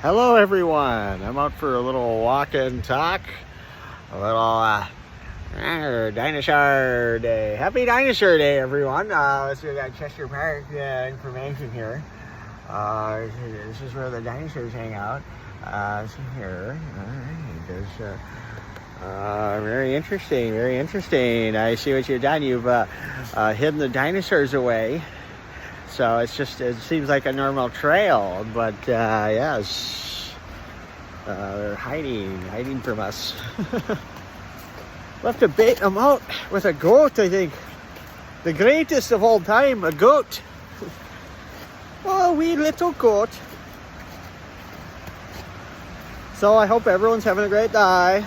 Hello everyone, I'm out for a little walk and talk, a little dinosaur day. Happy dinosaur day everyone. Let's do that Chester Park information here. This is where the dinosaurs hang out. See here, very interesting, very interesting. I see what you've done. You've hidden the dinosaurs away. So it seems like a normal trail, but yes, they're hiding from us. We'll have to bait them out with a goat, I think. The greatest of all time, a goat. Oh, wee little goat. So I hope everyone's having a great day.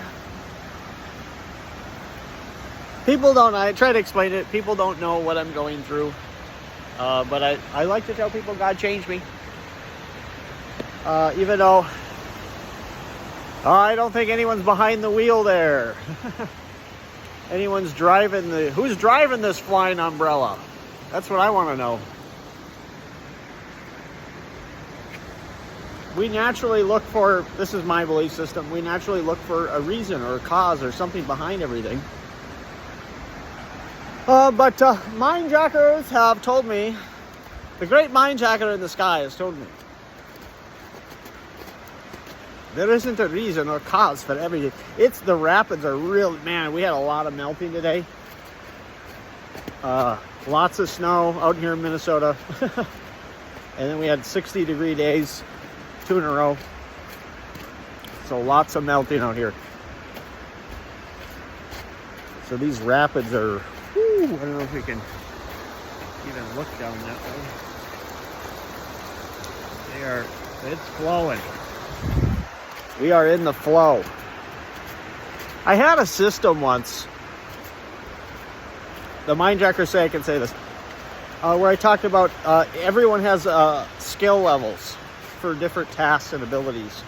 I try to explain it, people don't know what I'm going through. But I like to tell people God changed me. Even though I don't think anyone's behind the wheel there. Who's driving this flying umbrella? That's what I want to know. We naturally look for, this is my belief system, we naturally look for a reason or a cause or something behind everything. But mind jackers have told me, the great mind jacker in the sky has told me, there isn't a reason or cause for everything. The rapids are real, man, we had a lot of melting today. Lots of snow out here in Minnesota. And then we had 60-degree days, 2 in a row. So lots of melting out here. So these rapids are, I don't know if we can even look down that way. It's flowing. We are in the flow. I had a system once. The mindjackers say I can say this. Where I talked about everyone has skill levels for different tasks and abilities.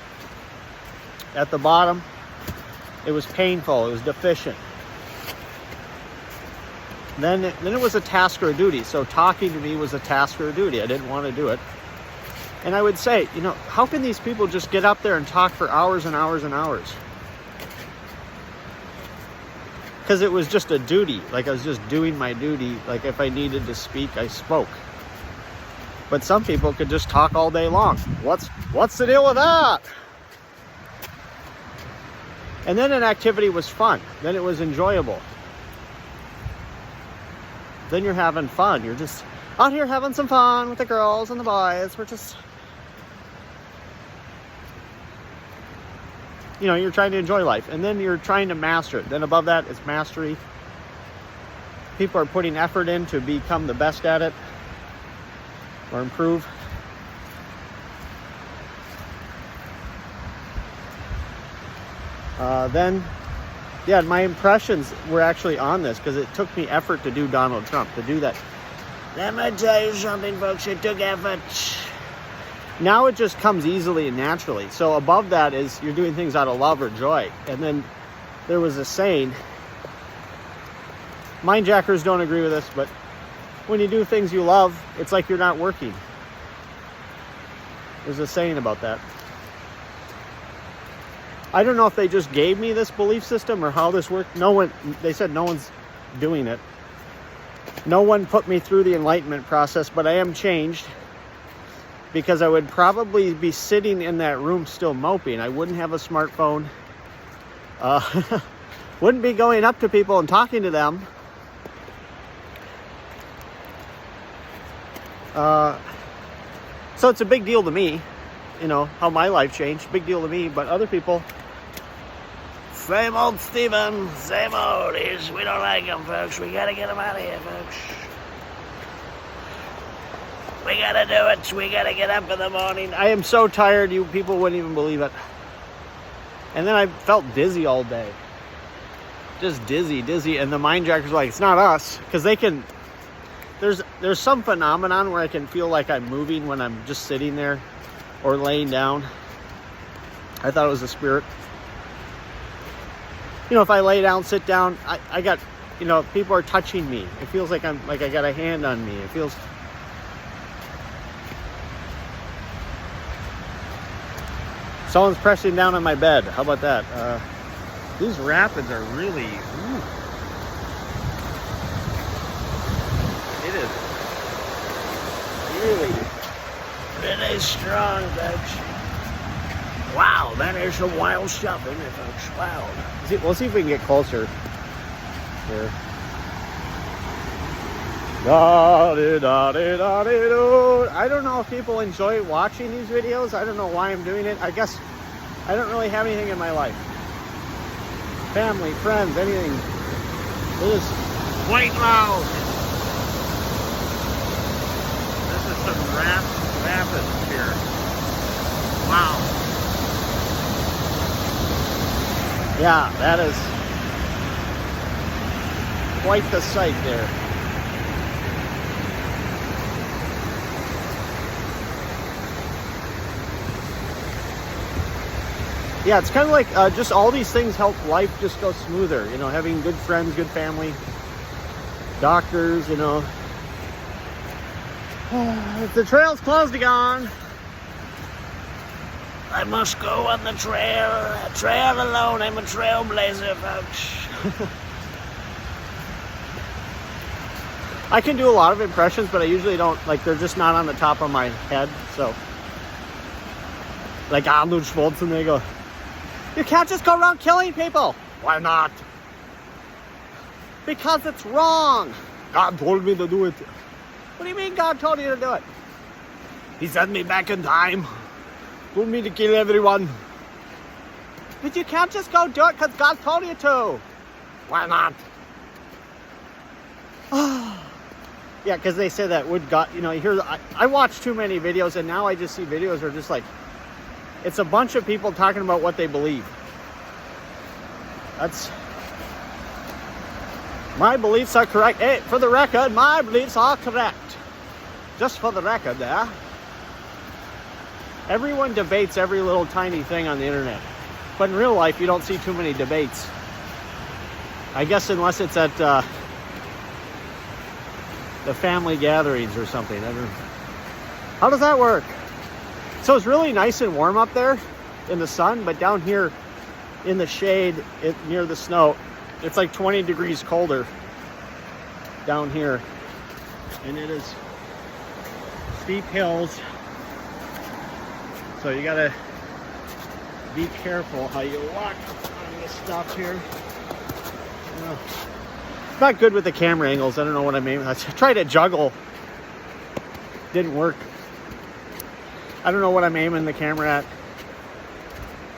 At the bottom, it was painful, it was deficient. Then it was a task or a duty. So talking to me was a task or a duty. I didn't want to do it. And I would say, how can these people just get up there and talk for hours and hours and hours? Because it was just a duty. Like I was just doing my duty. Like if I needed to speak, I spoke. But some people could just talk all day long. What's the deal with that? And then an activity was fun. Then it was enjoyable. Then you're having fun. You're just out here having some fun with the girls and the boys. We're just, you're trying to enjoy life. And then you're trying to master it. Then above that, it's mastery. People are putting effort in to become the best at it or improve. My impressions were actually on this because it took me effort to do Donald Trump, to do that. Let me tell you something, folks, it took effort. Now it just comes easily and naturally. So above that is you're doing things out of love or joy. And then there was a saying, mindjackers don't agree with this, but when you do things you love, it's like you're not working. There's a saying about that. I don't know if they just gave me this belief system or how this worked. They said no one's doing it. No one put me through the enlightenment process, but I am changed because I would probably be sitting in that room still moping. I wouldn't have a smartphone. Wouldn't be going up to people and talking to them. So it's a big deal to me, how my life changed. Big deal to me, but other people, same old Steven, same old. We don't like him, folks. We gotta get him out of here, folks. We gotta do it. We gotta get up in the morning. I am so tired, you people wouldn't even believe it. And then I felt dizzy all day. Just dizzy. And the mindjackers are like, it's not us. Because they can, there's some phenomenon where I can feel like I'm moving when I'm just sitting there or laying down. I thought it was a spirit. If I lay down, sit down, I got, people are touching me. It feels like I got a hand on me. It feels, Someone's pressing down on my bed. How about that? These rapids are really... Ooh. It is really strong, folks. Wow, that is some wild stuff, isn't it, folks? Wow. We'll see if we can get closer here. I don't know if people enjoy watching these videos. I don't know why I'm doing it. I guess I don't really have anything in my life. Family, friends, anything. It is quite loud. This is some rapids here. Wow. Yeah, that is quite the sight there. Yeah, it's kind of like just all these things help life just go smoother. You know, having good friends, good family, doctors, you know. The trail's closed again. I must go on the trail alone. I'm a trailblazer, folks. I can do a lot of impressions, but I usually don't, like, they're just not on the top of my head, so. Like Arnold Schwarzenegger. You can't just go around killing people. Why not? Because it's wrong. God told me to do it. What do you mean God told you to do it? He sent me back in time. Told me to kill everyone. But you can't just go do it because God told you to. Why not? Yeah, because they say that would God, you know, I watch too many videos and now I just see videos where just like, it's a bunch of people talking about what they believe. My beliefs are correct. Hey, for the record, my beliefs are correct. Just for the record there. Everyone debates every little tiny thing on the internet. But in real life, you don't see too many debates. I guess unless it's at the family gatherings or something. I don't know. How does that work? So it's really nice and warm up there in the sun, but down here in the shade near the snow, it's like 20 degrees colder down here. And it is steep hills. So you gotta be careful how you walk on this stuff here. It's not good with the camera angles. I don't know what I mean. I tried to juggle. Didn't work. I don't know what I'm aiming the camera at.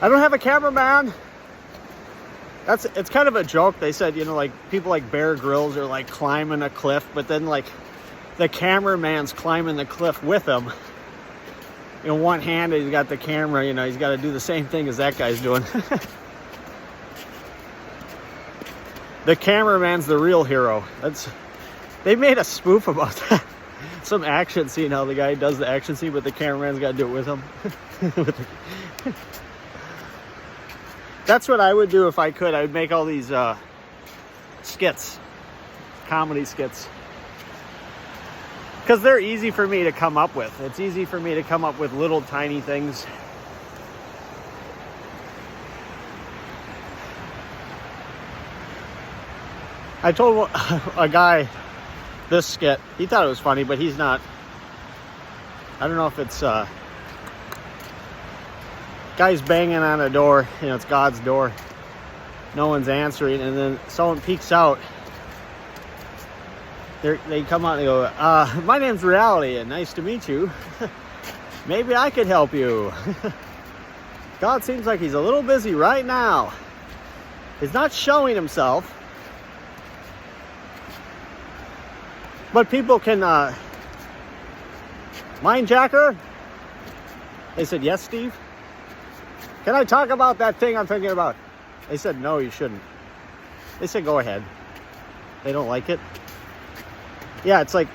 I don't have a cameraman. It's kind of a joke. They said, you know, like people like Bear Grylls are like climbing a cliff, but then like the cameraman's climbing the cliff with him. You know, one hand he's got the camera, you know, he's got to do the same thing as that guy's doing. The cameraman's the real hero. They made a spoof about that. Some action scene, how the guy does the action scene, but the cameraman's got to do it with him. That's what I would do if I could. I would make all these skits, comedy skits. Because they're easy for me to come up with. It's easy for me to come up with little tiny things. I told a guy this skit. He thought it was funny, but he's not. I don't know if it's guy's banging on a door, you know, it's God's door. No one's answering, and then someone peeks out. They come out and they go, my name's Reality, and nice to meet you. Maybe I could help you. God seems like he's a little busy right now. He's not showing himself. But people can, mind jacker? They said, yes, Steve? Can I talk about that thing I'm thinking about? They said, no, you shouldn't. They said, go ahead. They don't like it. Yeah, it's like,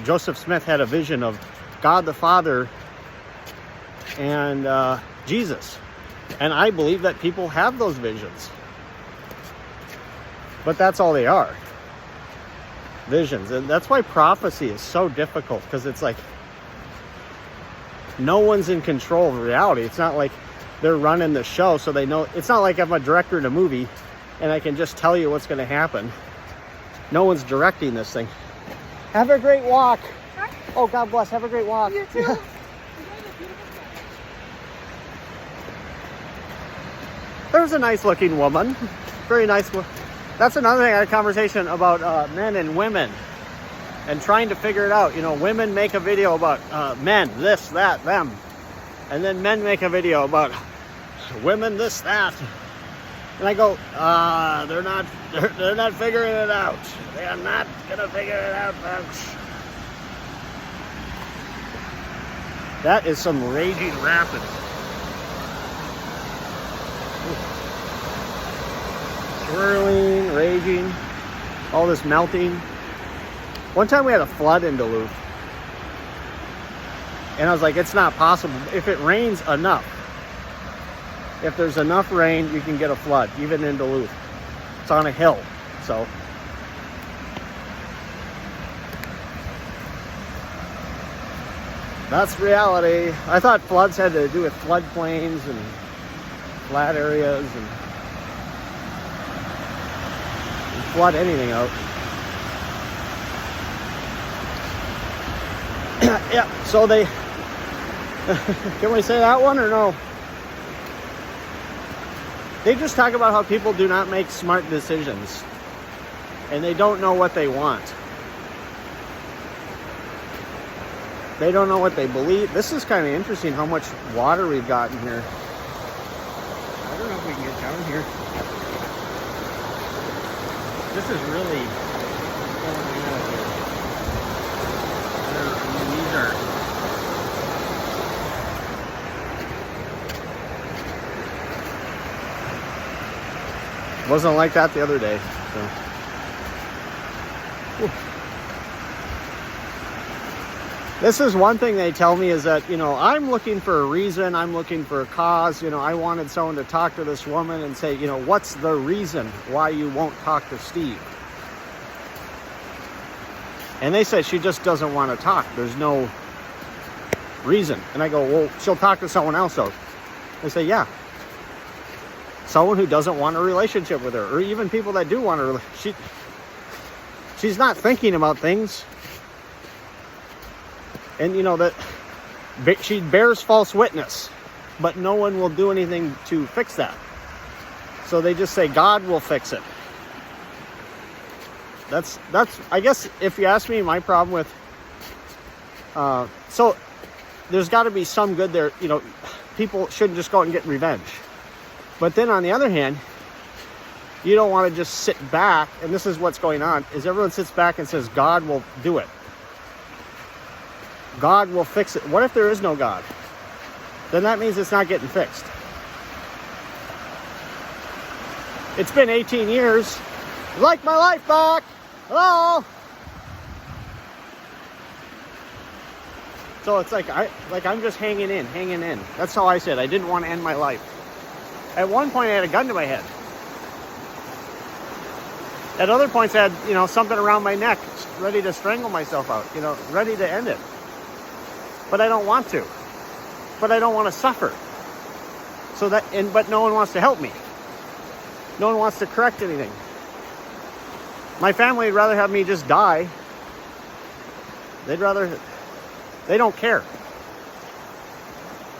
Joseph Smith had a vision of God the Father and Jesus. And I believe that people have those visions. But that's all they are. Visions. And that's why prophecy is so difficult, because it's like no one's in control of reality. It's not like they're running the show, so they know. It's not like I'm a director in a movie and I can just tell you what's going to happen. No one's directing this thing. Have a great walk. Oh, God bless. Have a great walk. You too. There's a nice looking woman. Very nice. That's another thing. I had a conversation about men and women and trying to figure it out. You know, women make a video about men, this, that, them. And then men make a video about women, this, that. And I go, they're not figuring it out. They are not gonna figure it out, folks. That is some raging rapid. Swirling, raging, all this melting. One time we had a flood in Duluth. And I was like, it's not possible. If it rains enough, if there's enough rain, you can get a flood, even in Duluth. It's on a hill, so. That's reality. I thought floods had to do with floodplains and flat areas and flood anything out. Yeah, so they, can we say that one or no? They just talk about how people do not make smart decisions and they don't know what they want. They don't know what they believe. This is kind of interesting how much water we've got in here. I don't know if we can get down here. This is really going on here. I mean, these are... Wasn't like that the other day. So. This is one thing they tell me is that, you know, I'm looking for a reason, I'm looking for a cause. You know, I wanted someone to talk to this woman and say, you know, what's the reason why you won't talk to Steve? And they said she just doesn't want to talk. There's no reason. And I go, well, she'll talk to someone else though. They say, yeah. Someone who doesn't want a relationship with her, or even people that do want a she's not thinking about things. And you know that she bears false witness, but no one will do anything to fix that. So they just say God will fix it. That's I guess if you ask me, my problem with so there's got to be some good there. You know, people shouldn't just go out and get revenge. But then on the other hand, you don't want to just sit back, and this is what's going on, is everyone sits back and says, God will do it. God will fix it. What if there is no God? Then that means it's not getting fixed. It's been 18 years. I'd like my life back. Hello? So it's like I'm just hanging in. That's how I said I didn't want to end my life. At one point, I had a gun to my head. At other points, I had, you know, something around my neck, ready to strangle myself out, you know, ready to end it. But I don't want to. But I don't want to suffer. So that, but no one wants to help me. No one wants to correct anything. My family would rather have me just die. They don't care.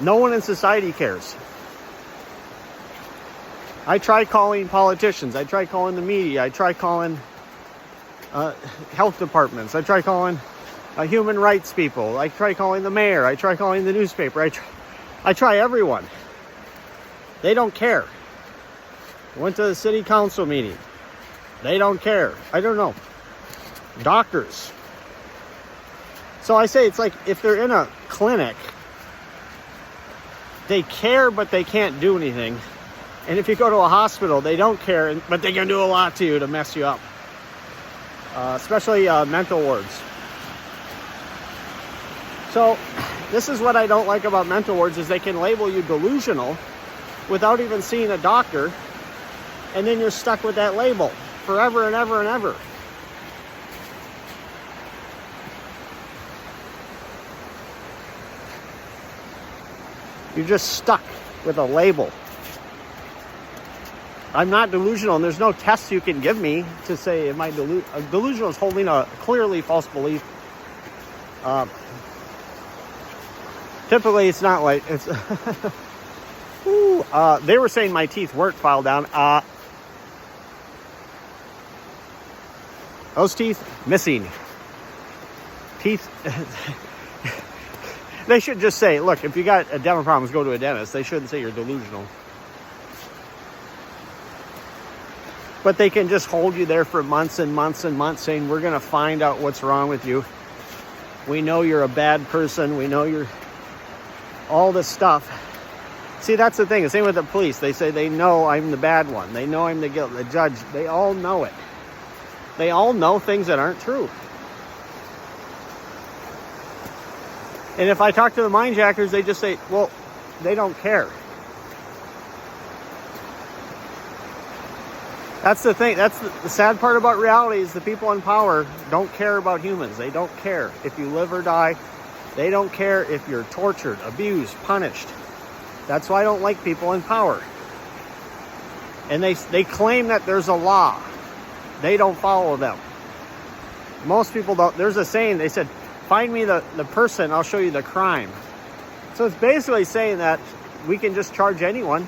No one in society cares. I try calling politicians. I try calling the media. I try calling health departments. I try calling human rights people. I try calling the mayor. I try calling the newspaper. I try everyone. They don't care. I went to the city council meeting. They don't care. I don't know. Doctors. So I say it's like if they're in a clinic, they care, but they can't do anything. And if you go to a hospital, they don't care, but they can do a lot to you to mess you up. Especially mental wards. So this is what I don't like about mental wards is they can label you delusional without even seeing a doctor. And then you're stuck with that label forever and ever and ever. You're just stuck with a label. I'm not delusional, and there's no test you can give me to say, am I delusional is holding a clearly false belief. Typically, it's not like it's. They were saying my teeth weren't filed down. Those teeth missing. Teeth. They should just say, look, if you got a dental problems, go to a dentist. They shouldn't say you're delusional. But they can just hold you there for months and months and months saying, we're going to find out what's wrong with you. We know you're a bad person. We know you're all this stuff. See, that's the thing. The same with the police. They say they know I'm the bad one. They know I'm the guilt. The judge, they all know it. They all know things that aren't true. And if I talk to the mindjackers, they just say, well, they don't care. That's the thing. That's the sad part about reality is the people in power don't care about humans. They don't care if you live or die. They don't care if you're tortured, abused, punished. That's why I don't like people in power. And they claim that there's a law. They don't follow them. Most people don't. There's a saying, they said, find me the person, I'll show you the crime. So it's basically saying that we can just charge anyone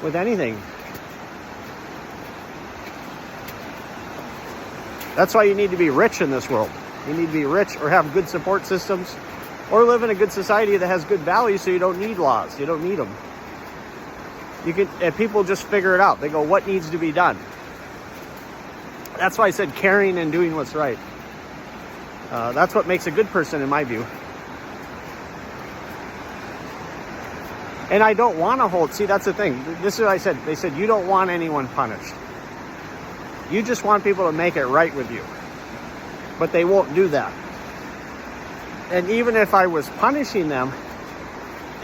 with anything. That's why you need to be rich in this world. You need to be rich or have good support systems or live in a good society that has good values so you don't need laws. You don't need them. You can, and people just figure it out. They go, what needs to be done? That's why I said caring and doing what's right. That's what makes a good person in my view. And I don't want to hold, see, that's the thing. This is what I said. They said, you don't want anyone punished. You just want people to make it right with you. But they won't do that. And even if I was punishing them,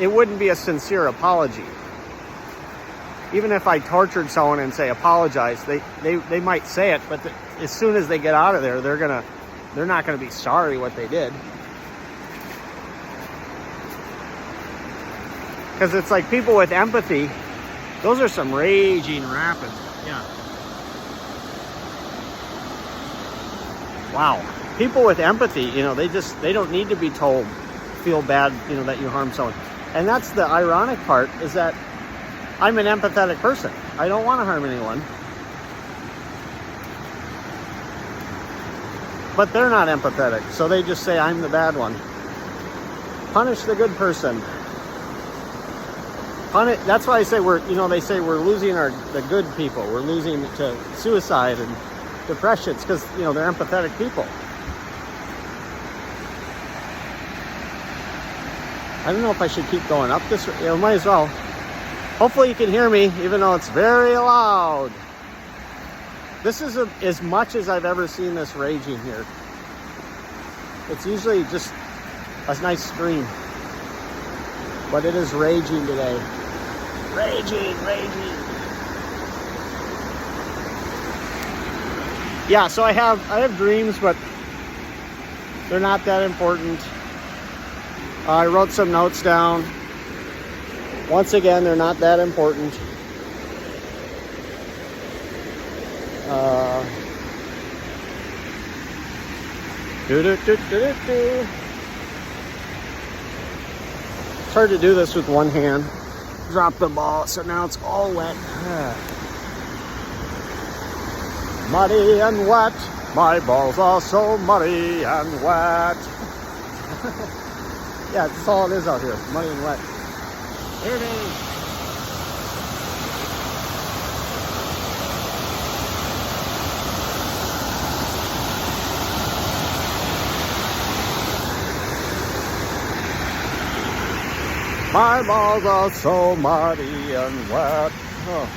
it wouldn't be a sincere apology. Even if I tortured someone and say apologize, they might say it, but as soon as they get out of there, they're not gonna be sorry what they did. Because it's like people with empathy, those are some raging rapids. Yeah. Wow. People with empathy, they don't need to be told, feel bad, that you harm someone. And that's the ironic part, is that I'm an empathetic person. I don't want to harm anyone. But they're not empathetic, so they just say I'm the bad one. Punish the good person. That's why I say they say we're losing the good people. We're losing to suicide and depression. It's because, they're empathetic people. I don't know if I should keep going up this way. Might as well. Hopefully you can hear me, even though it's very loud. This is as much as I've ever seen this raging here. It's usually just a nice stream. But it is raging today. Raging. Yeah, so I have dreams, but they're not that important. I wrote some notes down. Once again, they're not that important. It's hard to do this with one hand. Drop the ball, so now it's all wet. Muddy and wet. My balls are so muddy and wet. Yeah, that's all it is out here. Muddy and wet. Here it is. My balls are so muddy and wet. Oh.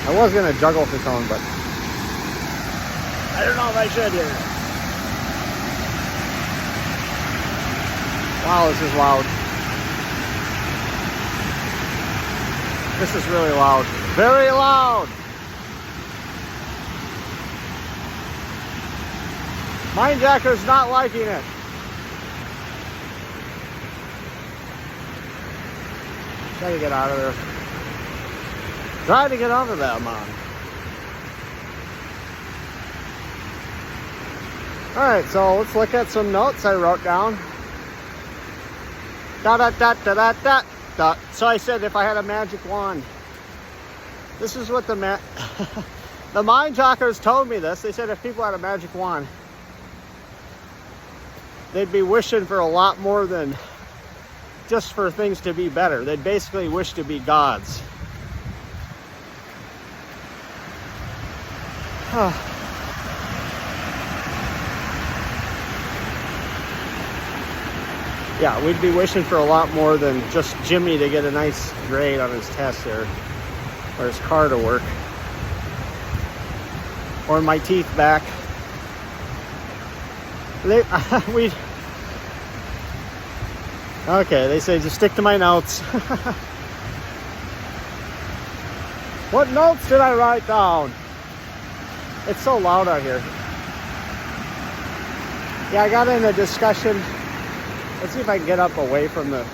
I was gonna juggle for someone, but I don't know if I should here. Wow, this is loud. This is really loud. Very loud. Mindjacker's not liking it. Try to get out of there. Try to get out of that, man. Alright, so let's look at some notes I wrote down. Da da da da da da da. So I said if I had a magic wand. This is what the Mindjackers told me this. They said if people had a magic wand, they'd be wishing for a lot more than just for things to be better. They'd basically wish to be gods. Yeah, we'd be wishing for a lot more than just Jimmy to get a nice grade on his test or his car to work. Or my teeth back. Okay, they say just stick to my notes. What notes did I write down? It's so loud out here. Yeah, I got in a discussion. Let's see if I can get up away from the...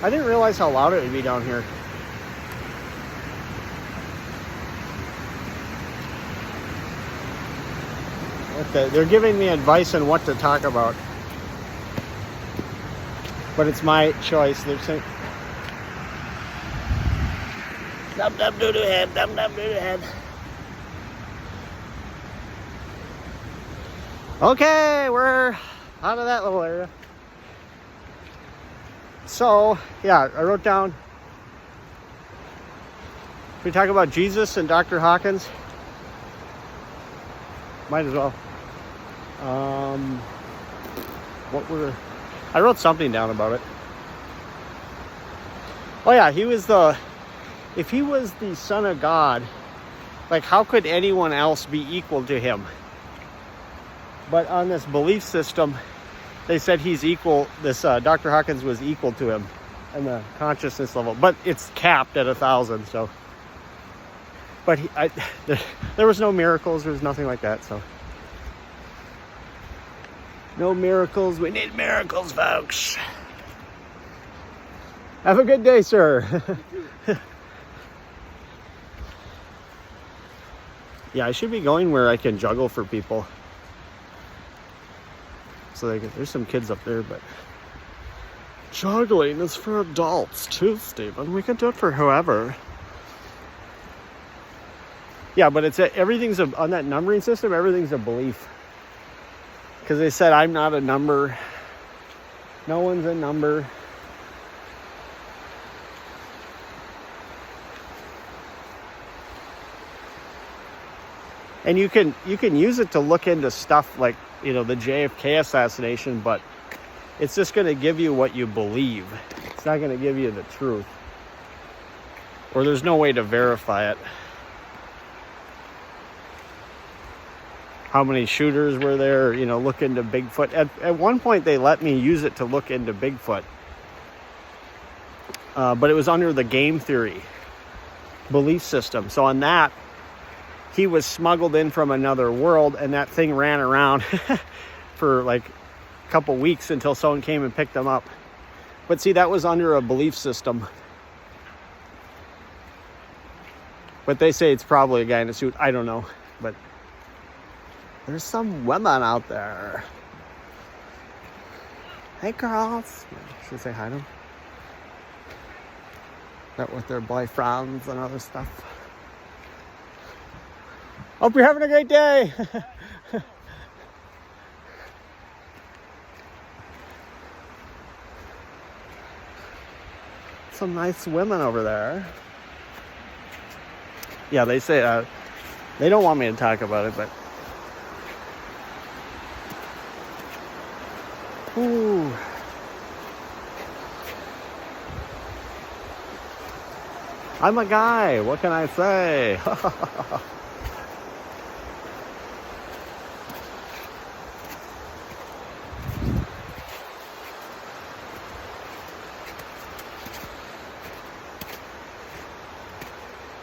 I didn't realize how loud it would be down here. Okay, they're giving me advice on what to talk about. But it's my choice. They're saying... Dum dum doo doo head, dum dum doo doo head. Okay, we're out of that little area. So, yeah, I wrote down... We talk about Jesus and Dr. Hawkins. Might as well. I wrote something down about it. Oh yeah, if he was the Son of God, like how could anyone else be equal to him? But on this belief system, they said he's equal, Dr. Hawkins was equal to him in the consciousness level, but it's capped at 1,000, so. But there was no miracles, there was nothing like that, so. No miracles, we need miracles, folks. Have a good day, sir. Yeah, I should be going where I can juggle for people. So there's some kids up there, but juggling is for adults too, Stephen. We can do it for whoever. Yeah, but everything's on that numbering system. Everything's a belief. Because they said I'm not a number. No one's a number. And you can use it to look into stuff like, you know, the JFK assassination, but it's just going to give you what you believe. It's not going to give you the truth. Or there's no way to verify it. How many shooters were there? You know, look into Bigfoot. At one point, they let me use it to look into Bigfoot. But it was under the game theory belief system. So on that, he was smuggled in from another world, and that thing ran around for like a couple weeks until someone came and picked him up. But see, that was under a belief system. But they say it's probably a guy in a suit. I don't know. But there's some women out there. Hey, girls. Should I say hi to them? That with their boyfriends and other stuff. Hope you're having a great day. Some nice women over there. Yeah, they say they don't want me to talk about it, but ooh. I'm a guy. What can I say?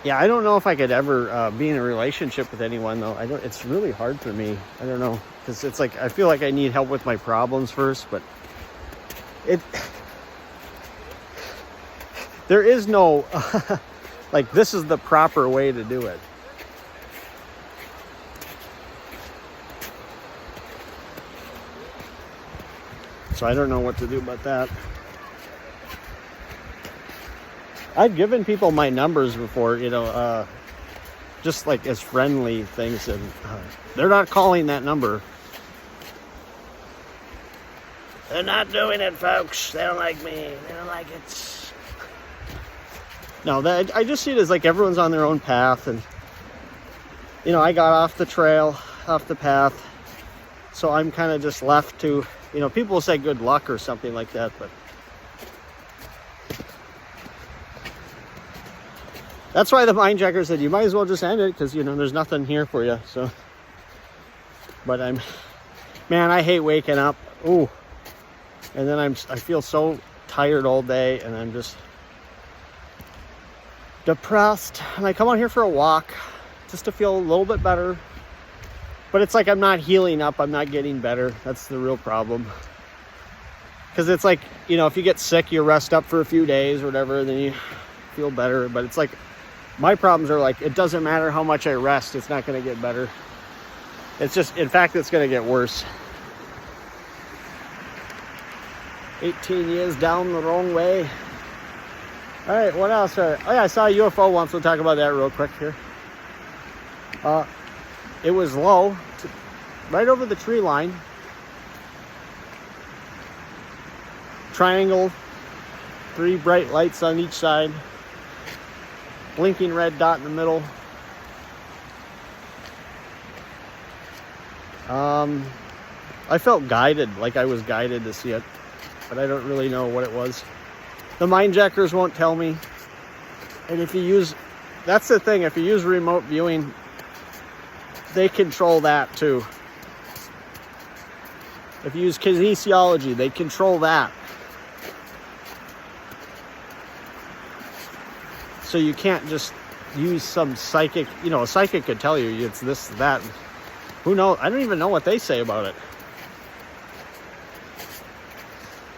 Yeah, I don't know if I could ever be in a relationship with anyone though. It's really hard for me. I don't know, because it's like I feel like I need help with my problems first, but there is no like this is the proper way to do it. So I don't know what to do about that. I've given people my numbers before, just like as friendly things, and they're not calling that number. They're not doing it, folks. They don't like me. They don't like it. No, I just see it as like everyone's on their own path, and I got off the trail, off the path, so I'm kind of just left to, people will say good luck or something like that, but that's why the Mindjacker said you might as well just end it, because there's nothing here for you. So, but man, I hate waking up. Ooh, and then I feel so tired all day, and I'm just depressed. And I come out here for a walk just to feel a little bit better. But it's like I'm not healing up. I'm not getting better. That's the real problem. Because it's like, if you get sick, you rest up for a few days or whatever, then you feel better. But it's like, my problems are like, it doesn't matter how much I rest, it's not going to get better. It's just, in fact, it's going to get worse. 18 years down the wrong way. All right, what else? Oh yeah, I saw a UFO once. We'll talk about that real quick here. It was low, right over the tree line. Triangle, 3 bright lights on each side. Blinking red dot in the middle. I felt guided, like I was guided to see it, but I don't really know what it was. The Mindjackers won't tell me. And that's the thing, if you use remote viewing, they control that too. If you use kinesiology, they control that. So you can't just use some psychic, a psychic could tell you it's this, that. Who knows? I don't even know what they say about it.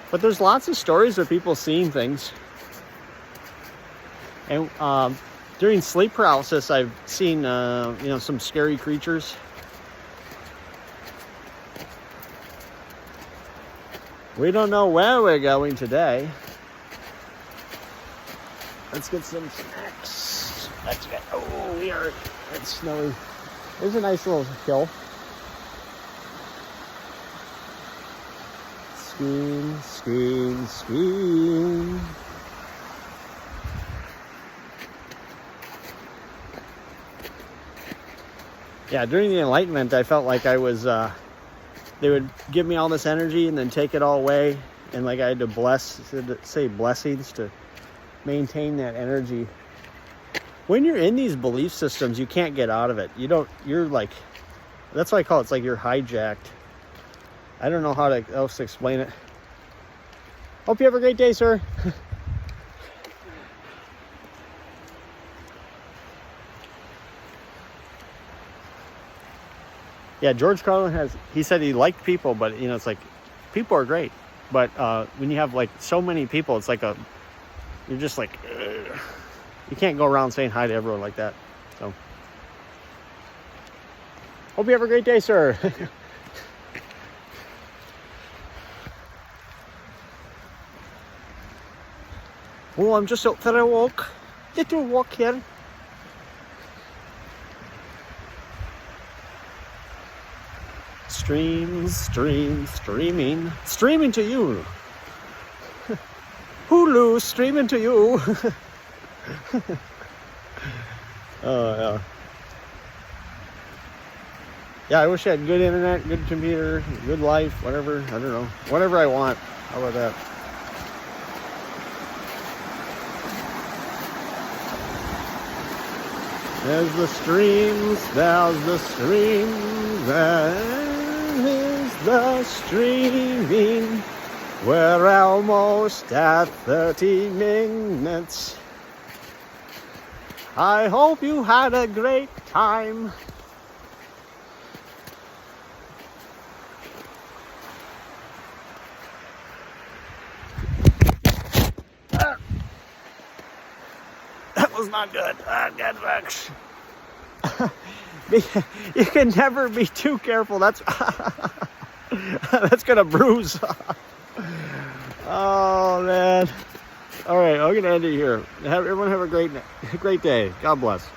But there's lots of stories of people seeing things. And during sleep paralysis, I've seen, some scary creatures. We don't know where we're going today. Let's get some snacks. It's snowy. There's a nice little hill. Skiing, skiing, skiing. Yeah, during the Enlightenment, I felt like I was, they would give me all this energy and then take it all away. And like I had to say blessings to maintain that energy. When you're in these belief systems, you can't get out of it. You're like, that's why I call it, it's like you're hijacked. I don't know how else to explain it. Hope you have a great day, sir. Yeah, George Carlin he said he liked people, but it's like, people are great. But when you have like so many people, it's like you're just like, ugh. You can't go around saying hi to everyone like that. So, hope you have a great day, sir. Oh, I'm just out for a walk. Little walk here. Streaming to you. Hulu streaming to you. Oh yeah. Yeah, I wish I had good internet, good computer, good life, whatever. I don't know. Whatever I want. How about that? There's the streams, there's the streams, there is the streaming. We're almost at 30 minutes. I hope you had a great time. That was not good. Good folks. You can never be too careful. That's that's gonna bruise. Oh man. All right, I'm gonna end it here. Everyone have a great day. God bless.